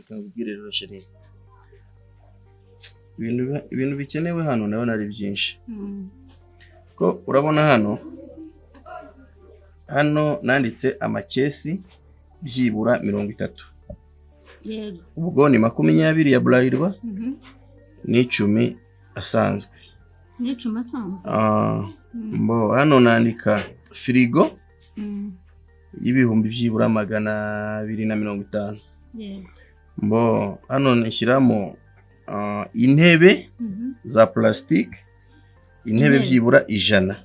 reka nkubwire rero sheri, ibintu bikenewe hano ndabona ari byinshi. Ko urabona hano nanditse amakesi byibura 30. Yego. Ubwo ni 20 ya Bralirwa ni 10 asanzwe. Ni 10 asanzwe. Mbo hano nandika firigo y'ibihumbi byibura 250. Yego. Mbo hano nishyiramo intebe za plastic, intebe byibura 100.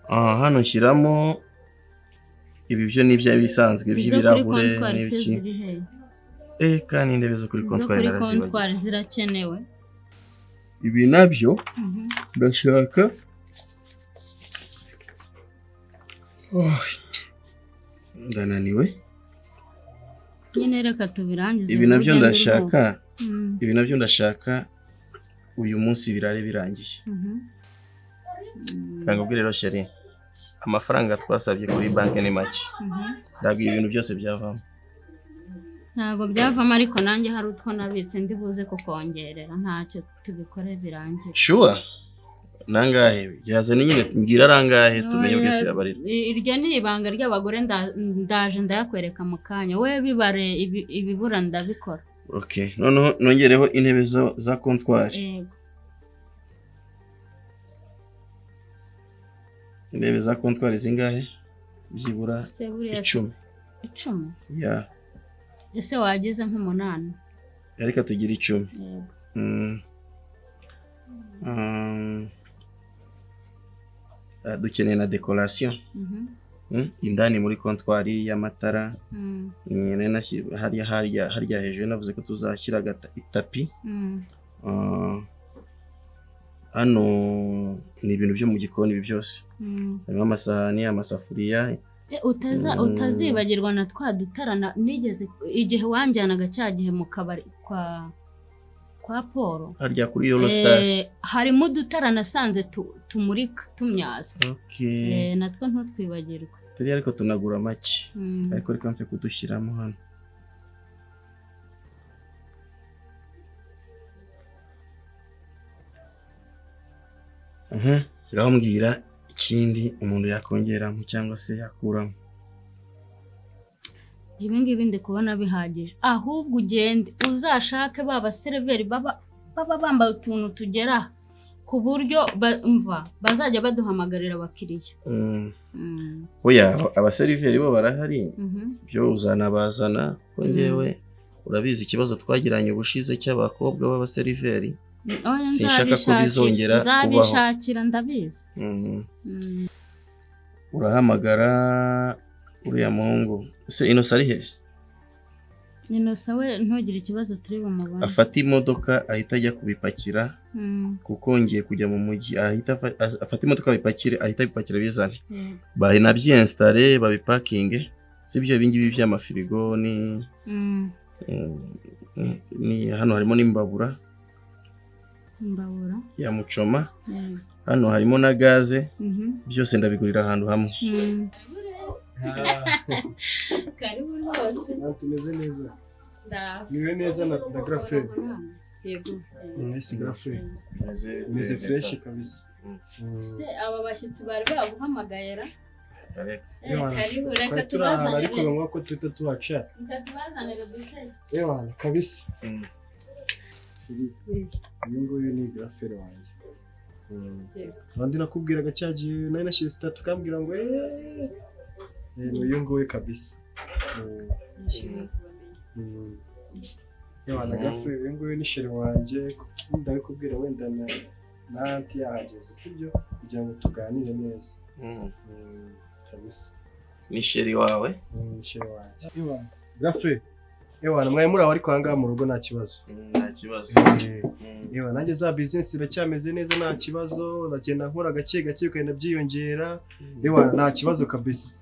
Hano nshyiramo ibi byo nibyo bisanzwe by'ibirahure n'ibiki. Kandi intebe zo kuri kontwari narazibagiye. Kontwari zirakenewe. Ibi nabyo ndashaka ndananiwe. Nyine reka tubirangize. Ibi nabyo ndashaka uyu munsi birare birangiye. Kangubwire rero sheri, amafaranga twasabye kuri banki ni make. Ndagiye ibintu byose byavamo. Ntago byavamo ariko nanjye hari utwo nabitse ndibuze kukongerera, ntacyo tubikore birangiye. Sure. Nangahe yazane nyine mbwira rangahe tumenye byose yabarira. Iryo ni ibanga ry'abagore ndaje ndayakwereka mu kanya. We bibare ibibura ndabikora. Okay. Noneho nongereho intebe za kontwari. Yego. Intebe za kontwari zingahe? Byibura 10. 10? Yeah. Ese wagize nk'8. Ariko tugira 10. Yego. Dukeneye na decoration. Indani muri kontwari y'amatara. Harya hejuru navuze ko tuzashyira itapi. Hano ni ibintu byo mu gikoni ibi byose. Harimo amasahani, amasafuriya. Utazibagirwa na twa dutarana nigeze igihe wanjyanaga cyagihe mu kabari kwa Paul. Harya kuri Eurostar. Harimo dutarana sanze tumurika tumyasa. Okay. Natwo ntutwibagirwa. Turi ariko tunagura make. Ariko reka mfe kudushyiramo hano. Mbwira ikindi umuntu yakongeramo cyangwa se yakuramo. Ibi ngibi ndi kubona bihagije. Ahubwo ugende uzashake baba seriveri baba bambaye utuntu tugera ku buryo bazajya baduhamagarira abakiriya. Oya abaseriveri bo barahari. Byo uzanabazana ko ngewe urabizi ikibazo twagiranye ubushize cy'abakobwa b'abaseriveri. Sinshaka ko bizongera kubaho. Nzabishakira ndabizi. Urahamagara uriya muhungu. Se Inosa ari he? Inosa we ntugire ikibazo turi bumubone. Afata imodoka ahita ajya kubipakira. Kuko ngiye kujya mu mujyi ahita afata imodoka abipakire ahita bipakira bizane. Bari na byinstale babipakinge. Sibyo ibingibi by'amafirigo ni hano harimo n'imbabura. Imbabura ya mucoma. Hano harimo na gaze. Byose ndabigurira ahantu hamwe. Karibu rwose. Tumeze neza. Niwe neza na Grafre. Yego. Nese Grafre. Meze fresh kabisa. Se aba bashyitsi bari baguhamagayera. Karibu reka tubazanire. Ariko bamwe ko tuta tuhaca. Reka tubazanire duce. Kabisa. Nguyu ni Grafre wanjye. Kandi nakubwiraga cyagiye nari nashyira stat kambwira ngo uyu nguyu kabisa. Na Grafre uyu nguyu ni sheri wanjye ndabikubwira wenda na anti yahageze sibyo kugira ngo tuganire neza. Kabisa. Ni sheri wawe? Sheri wanjye. Grafre mwaye muri aho ariko hanga mu rugo nta kibazo. Nta kibazo. Nanjye za business iracyameze neza nta kibazo, ndagenda nkora gake gake ukagenda byiyongera. Nta kibazo kabisa.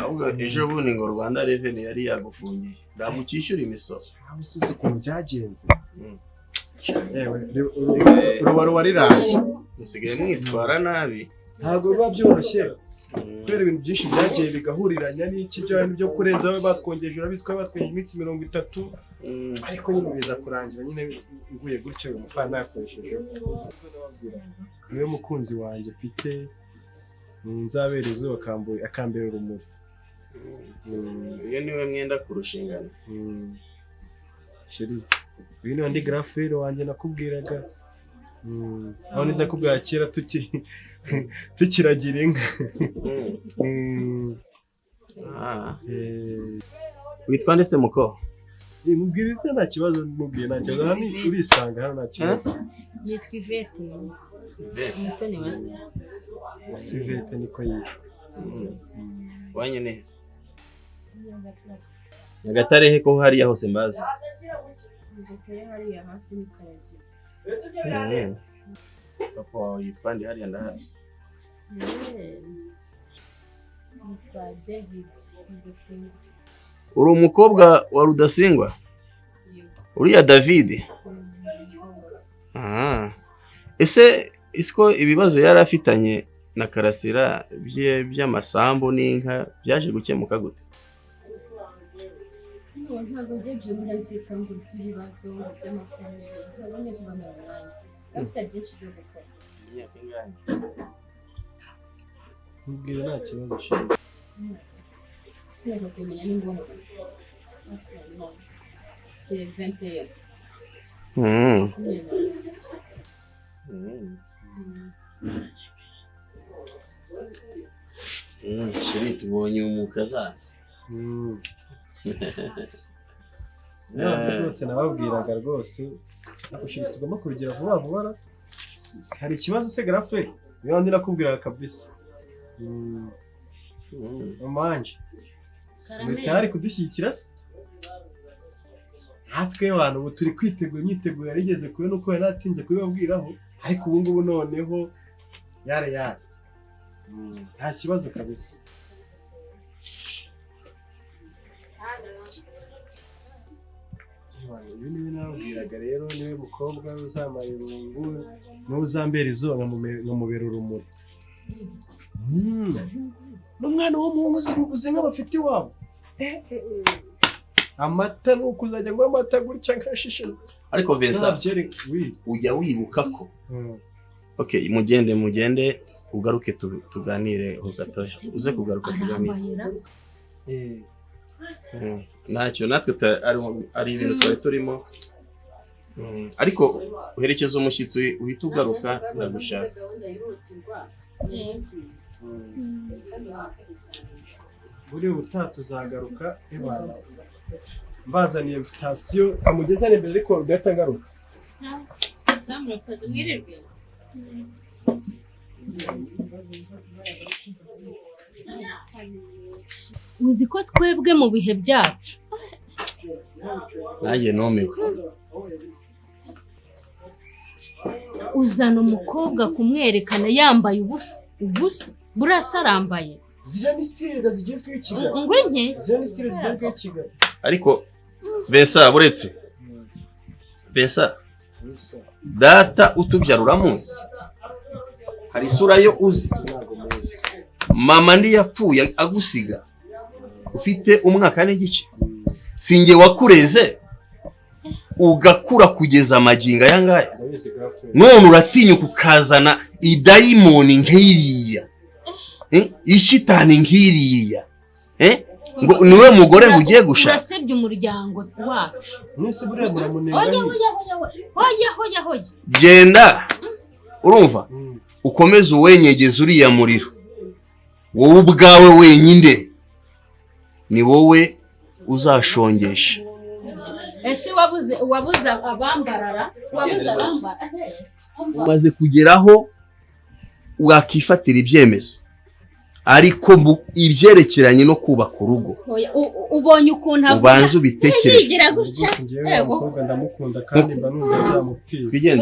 Ahubwo ejo bundi ngo Rwanda Revenue yari yagufungiye. Ndamukishyura imisoro. Usize ko byagenze. Ruba riraje. Usigaye mwitwara nabi. Ntabwo biba byoroshye. kubera ibintu byinshi byagiye bigahuriranya n'iki byo kurenzaho batwongeje urabizi ko batwongeje iminsi 30 ariko nyine biza kurangira nyine nguye gutyo uyu mufana yakoresheje niwe mukunzi wanjye mfite nzabera izuba akambera urumuri iyo niwe mwenda kurushingana sheri uyu ni andi grafere wanjye nakubwiraga aho ndakubwira kera tukiragira inka witwa ndetse muko mubwira ise nta kibazo mubwiye nta kibazo hano urisanga hano nta kibazo yitwa Ivete umutoni wa Sivete niko yitwa wanyene Nyagatare he ko hariya hose mbazi Nyagatare hariya hafi n'Ikaragira papa yitwa ndi hariya ndahazi yitwa David Rudasingwa uri umukobwa wa Rudasingwa uriya David ese isko ibibazo yari afitanye na Karasira by'amasambu n'inka byaje gukemuka gute ntabwo byinshi by'inzika ngo by'ibibazo by'amafaranga ntabone kubana n'abandi afite byinshi byo gukora mubwira nta kibazo sheri sineka kumenya ni ngombwa 21 sheri tubonye umukazaza rwose nababwiraga rwose nakushirisa tugomba kubigira vuba vuba hari ikibazo se grafere niyo ndi nakubwiraga kabisa omanje mutari kudushyikira se natwe abantu ubu turi kwitegura imyiteguro yarigeze kure nuko yari atinze kubibabwiraho ariko ubu ngubu noneho yare nta kibazo kabisa uyu niwe nababwiraga rero niwe mukobwa uzamara irungu niwe uzambera izuba nkamubera urumuri n'umwana w'umuhungu uzi nk'abafite iwabo amata ni uko uzajya ngo amata gutya nkashishize ariko Vincent ujya wibuka ko okay mugende ugaruke tuganire ho gatoya uze kugaruka tuganire ntacyo natwe ari ibintu twari turimo ariko uherekeza umushyitsi uhita ugaruka ndagushaka buri ubutaha tuzagaruka mbazaniye invitation amugezane mbere ariko ugahita agaruka uzi ko twebwe mu bihe byacu nanjye numiwe uzana umukobwa kumwerekana yambaye ubusa burasa arambaye ziriya ni style zigezweho i Kigali ngwenke ziriya ni style zigezweho i Kigali ariko Vincent buretse Vincent data utubyara uramuzi hari isura yo uzi mama ndi yapfuye agusiga ufite umwaka n'igice singe wakureze ugakura kugeza amaginga yangaya none uratinyuka ukazana idayimoni nk'iriya ishitani nk'iriya ngo niwe mugore mugiye gushaka urasebye umuryango wacu mwese buriya muramunenga hoya genda urumva ukomeze uwenyegeza uriya muriro wowe ubwawe wenyine ni wowe uzashongesha ese wabuze abambarara umaze kugeraho wakifatira ibyemezo ariko ibyerekeranye no kubaka urugo ubonye ukuntu ubanza ubitekereze ndamukunda kandi mba numva nzamupfira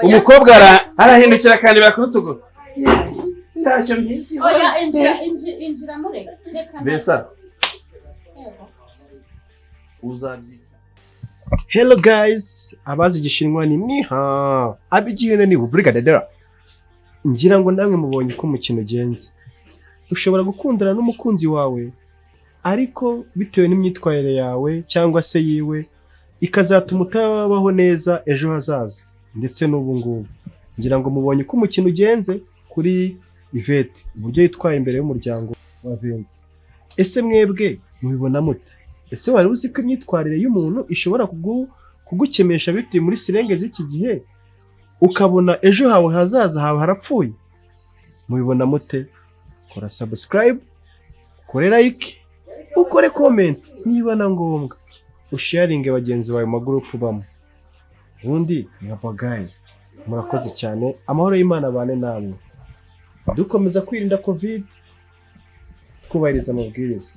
umukobwa arahindukira kandi barakurutugo ntacyo mbizi injira mureka Besa uzabyica. Hello guys, abazi igishinwa ni niha abigihene ni Brigadier. Ngira ngo namwe mubonye ko umukino ugenze. ushobora gukundana n'umukunzi wawe ariko bitewe n'imyitwarire yawe cyangwa se yiwe ikazatuma utabaho neza ejo hazaza ndetse n'ubu ngubu. Ngira ngo mubonye uko umukino ugenze kuri Yvette, uburyo yitwaye imbere y'umuryango wa Vince. Ese mwebwe mubibona mute? Ese wari uzi ko imyitwarire y'umuntu ishobora kugukemesha bituye muri sirenge z'iki gihe ukabona ejo hawe hazaza hawe harapfuye? Mubibona mute? Kora subscribe, kore like, ukore comment niba na ngombwa, usharinge bagenzi bawe mu group bamo. Ubundi mwapagaye. Murakoze cyane, amahoro y'Imana bane namwe. Dukomeza kwirinda covid, twubahiriza amabwiriza.